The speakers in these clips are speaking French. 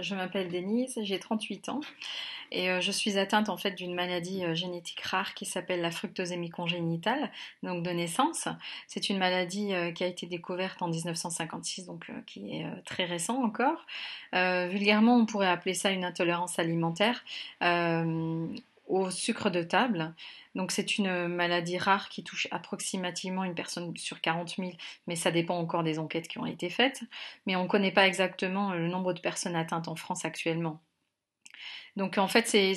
Je m'appelle Denise, j'ai 38 ans et je suis atteinte en fait d'une maladie génétique rare qui s'appelle la fructosémie congénitale, donc de naissance. C'est une maladie qui a été découverte en 1956, donc qui est très récent encore. Vulgairement, on pourrait appeler ça une intolérance alimentaire euh, au sucre de table. Donc c'est une maladie rare qui touche approximativement une personne sur 40 000, mais ça dépend encore des enquêtes qui ont été faites. Mais on ne connaît pas exactement le nombre de personnes atteintes en France actuellement. Donc en fait, il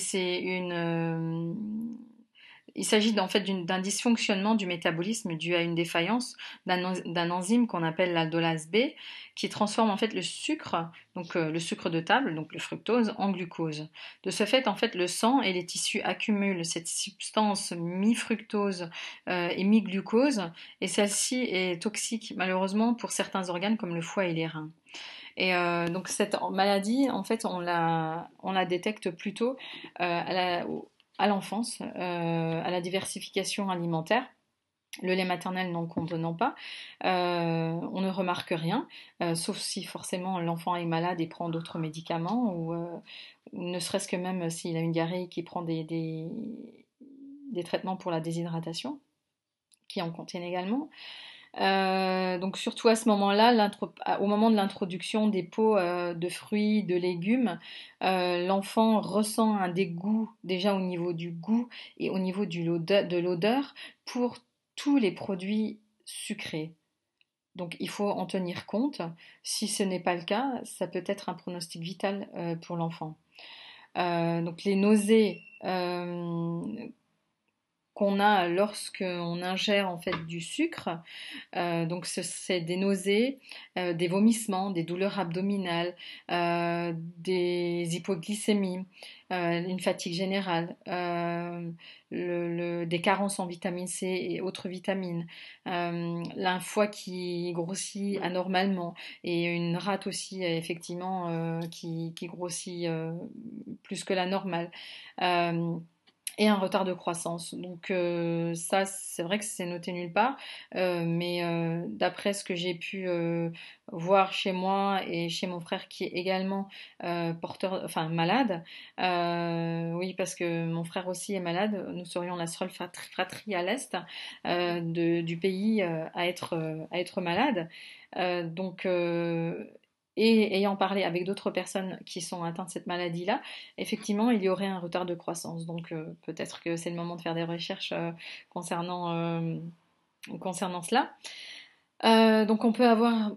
s'agit en fait d'un dysfonctionnement du métabolisme dû à une défaillance d'un enzyme qu'on appelle l'aldolase B, qui transforme en fait le sucre, donc le sucre de table, donc le fructose, en glucose. De ce fait, en fait, le sang et les tissus accumulent cette substance mi-fructose et mi-glucose, et celle-ci est toxique malheureusement pour certains organes comme le foie et les reins. Et donc cette maladie, en fait, on la détecte plutôt à l'enfance, à la diversification alimentaire. Le lait maternel n'en contenant pas, on ne remarque rien, sauf si forcément l'enfant est malade et prend d'autres médicaments, ou ne serait-ce que même s'il a une diarrhée qui prend des traitements pour la déshydratation, qui en contiennent également. Donc surtout à ce moment-là, au moment de l'introduction des pots de fruits, de légumes, l'enfant ressent un dégoût déjà au niveau du goût et au niveau de l'odeur pour tous les produits sucrés. Donc il faut en tenir compte. Si ce n'est pas le cas, ça peut être un pronostic vital pour l'enfant. Donc les nausées qu'on a lorsqu'on ingère en fait du sucre. Donc c'est des nausées, des vomissements, des douleurs abdominales, des hypoglycémies, une fatigue générale, des carences en vitamine C et autres vitamines, un foie qui grossit anormalement et une rate aussi effectivement qui grossit plus que la normale. Euh, et un retard de croissance. Donc ça, c'est vrai que c'est noté nulle part, mais d'après ce que j'ai pu voir chez moi et chez mon frère qui est également enfin malade, oui parce que mon frère aussi est malade, nous serions la seule fratrie à l'est du pays à être malade. Donc et ayant parlé avec d'autres personnes qui sont atteintes de cette maladie-là, effectivement, il y aurait un retard de croissance. Donc peut-être que c'est le moment de faire des recherches concernant, concernant cela. Donc on peut avoir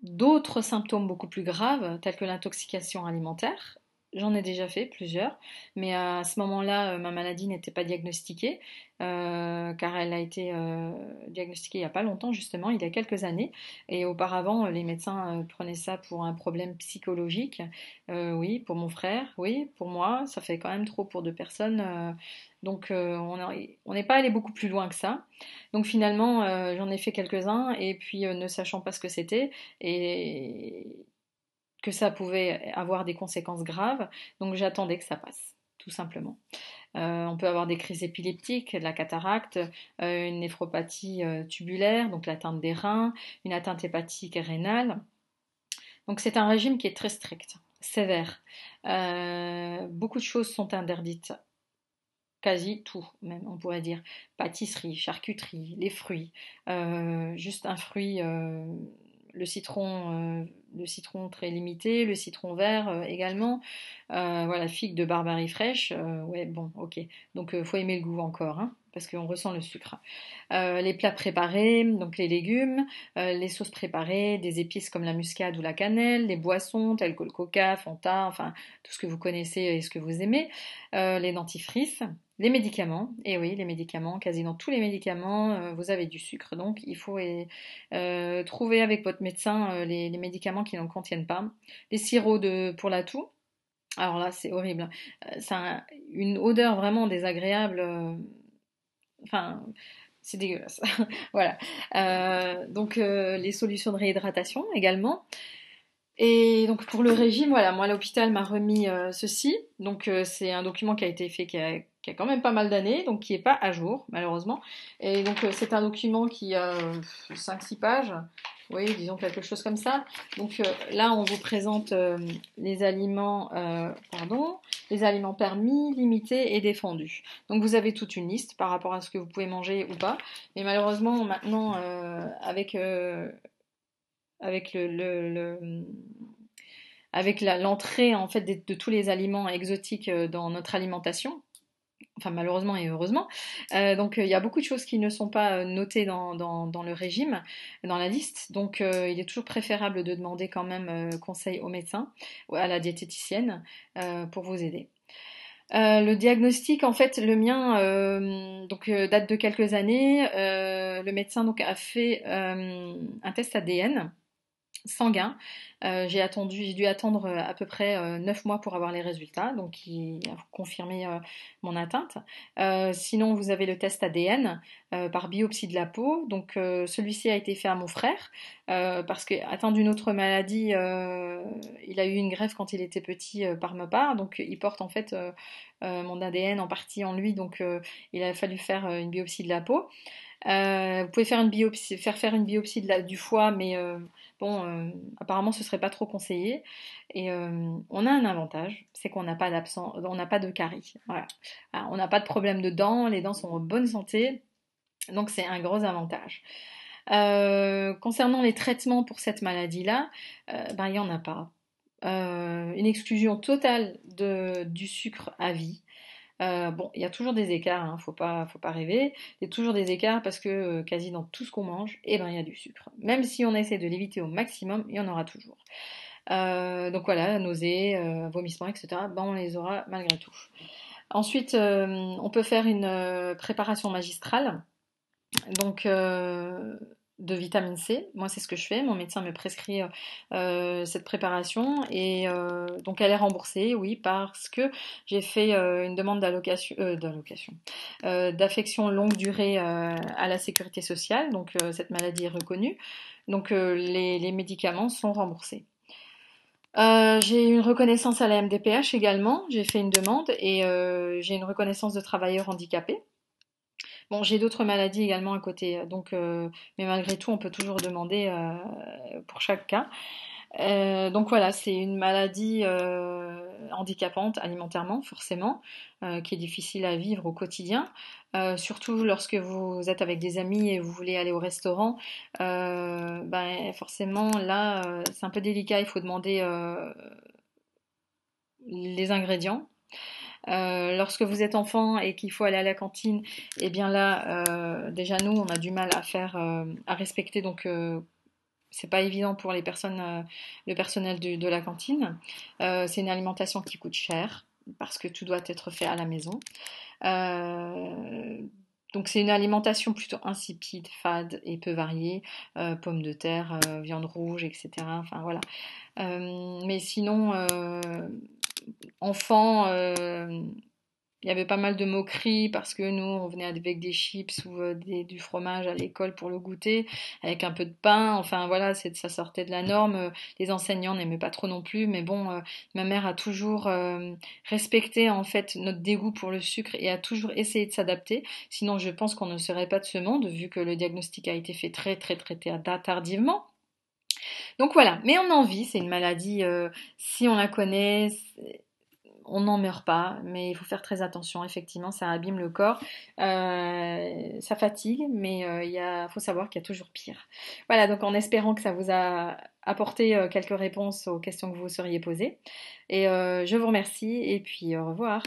d'autres symptômes beaucoup plus graves, tels que l'intoxication alimentaire. J'en ai déjà fait plusieurs, mais à ce moment-là, ma maladie n'était pas diagnostiquée, car elle a été diagnostiquée il n'y a pas longtemps, justement, il y a quelques années. Et auparavant, les médecins prenaient ça pour un problème psychologique. Oui, pour mon frère, oui, pour moi, ça fait quand même trop pour deux personnes. Donc on n'est pas allé beaucoup plus loin que ça. Donc finalement, j'en ai fait quelques-uns, et puis ne sachant pas ce que c'était, et que ça pouvait avoir des conséquences graves, donc j'attendais que ça passe, tout simplement. On peut avoir des crises épileptiques, de la cataracte, une néphropathie tubulaire, donc l'atteinte des reins, une atteinte hépatique et rénale. Donc c'est un régime qui est très strict, sévère. Beaucoup de choses sont interdites, quasi tout, même on pourrait dire. Pâtisserie, charcuterie, les fruits, juste un fruit, le citron très limité, le citron vert également, voilà, figue de Barbarie fraîche, ouais, bon, ok. Donc faut aimer le goût encore, hein, parce qu'on ressent le sucre. Les plats préparés, donc les légumes, les sauces préparées, des épices comme la muscade ou la cannelle, les boissons telles que le coca, Fanta, enfin tout ce que vous connaissez et ce que vous aimez, les dentifrices. Les médicaments, et oui, les médicaments, quasi dans tous les médicaments, vous avez du sucre, donc il faut trouver avec votre médecin les médicaments qui n'en contiennent pas. Les sirops pour la toux, alors là c'est horrible, ça a une odeur vraiment désagréable, enfin c'est dégueulasse. Voilà. Donc les solutions de réhydratation également. Et donc pour le régime, voilà, moi l'hôpital m'a remis ceci. Donc c'est un document qui a été fait qui a quand même pas mal d'années, donc qui n'est pas à jour malheureusement. Et donc c'est un document qui a 5-6 pages Oui, disons quelque chose comme ça. Donc là, on vous présente les aliments, les aliments permis, limités et défendus. Donc vous avez toute une liste par rapport à ce que vous pouvez manger ou pas. Mais malheureusement, maintenant, avec avec l'entrée en fait de tous les aliments exotiques dans notre alimentation, enfin malheureusement et heureusement. Donc il y a beaucoup de choses qui ne sont pas notées dans le régime, dans la liste. Donc il est toujours préférable de demander quand même conseil au médecin ou à la diététicienne pour vous aider. Le diagnostic, en fait, le mien, date de quelques années. Le médecin donc a fait un test ADN sanguin. J'ai dû attendre à peu près 9 mois pour avoir les résultats, donc qui a confirmé mon atteinte. Sinon, vous avez le test ADN par biopsie de la peau. Donc, celui-ci a été fait à mon frère parce que atteint d'une autre maladie, il a eu une greffe quand il était petit par ma part, donc il porte en fait mon ADN en partie en lui, donc il a fallu faire une biopsie de la peau. Vous pouvez faire une biopsie, faire une biopsie du foie, mais apparemment ce serait pas trop conseillé. Et on a un avantage, c'est qu'on n'a pas on n'a pas de carie. Voilà. On n'a pas de problème de dents, les dents sont en bonne santé, donc c'est un gros avantage. Concernant les traitements pour cette maladie-là, il n'y en a pas. Une exclusion totale du sucre à vie. Bon, il y a toujours des écarts, hein, faut pas rêver. Il y a toujours des écarts parce que quasi dans tout ce qu'on mange, eh ben, il y a du sucre. Même si on essaie de l'éviter au maximum, il y en aura toujours. Donc voilà, nausées, vomissements, etc. Ben, on les aura malgré tout. Ensuite, on peut faire une préparation magistrale. Donc, de vitamine C. Moi, c'est ce que je fais. Mon médecin me prescrit cette préparation et donc elle est remboursée, oui, parce que j'ai fait une demande d'affection longue durée à la sécurité sociale. Donc, cette maladie est reconnue. Donc, les médicaments sont remboursés. J'ai une reconnaissance à la MDPH également. J'ai fait une demande et j'ai une reconnaissance de travailleur handicapé. Bon, j'ai d'autres maladies également à côté, donc, mais malgré tout, on peut toujours demander pour chaque cas. Donc voilà, c'est une maladie handicapante alimentairement, forcément, qui est difficile à vivre au quotidien. Surtout lorsque vous êtes avec des amis et vous voulez aller au restaurant, forcément là, c'est un peu délicat. Il faut demander les ingrédients. Lorsque vous êtes enfant et qu'il faut aller à la cantine, eh bien là, déjà nous, on a du mal à faire, à respecter. Donc, c'est pas évident pour les personnes, le personnel de la cantine. C'est une alimentation qui coûte cher parce que tout doit être fait à la maison. Euh, donc c'est une alimentation plutôt insipide, fade et peu variée, pommes de terre, viande rouge, etc. Enfin voilà. Mais sinon, enfant, il y avait pas mal de moqueries parce que nous, on venait avec des chips ou du fromage à l'école pour le goûter, avec un peu de pain. Enfin voilà, ça sortait de la norme. Les enseignants n'aimaient pas trop non plus, mais bon, ma mère a toujours respecté en fait notre dégoût pour le sucre et a toujours essayé de s'adapter. Sinon, je pense qu'on ne serait pas de ce monde, vu que le diagnostic a été fait très tardivement. Donc voilà, mais on en vit, c'est une maladie, si on la connaît, on n'en meurt pas, mais il faut faire très attention. Effectivement, ça abîme le corps, ça fatigue, mais faut savoir qu'il y a toujours pire. Voilà, donc en espérant que ça vous a apporté quelques réponses aux questions que vous vous seriez posées. Et je vous remercie et puis au revoir.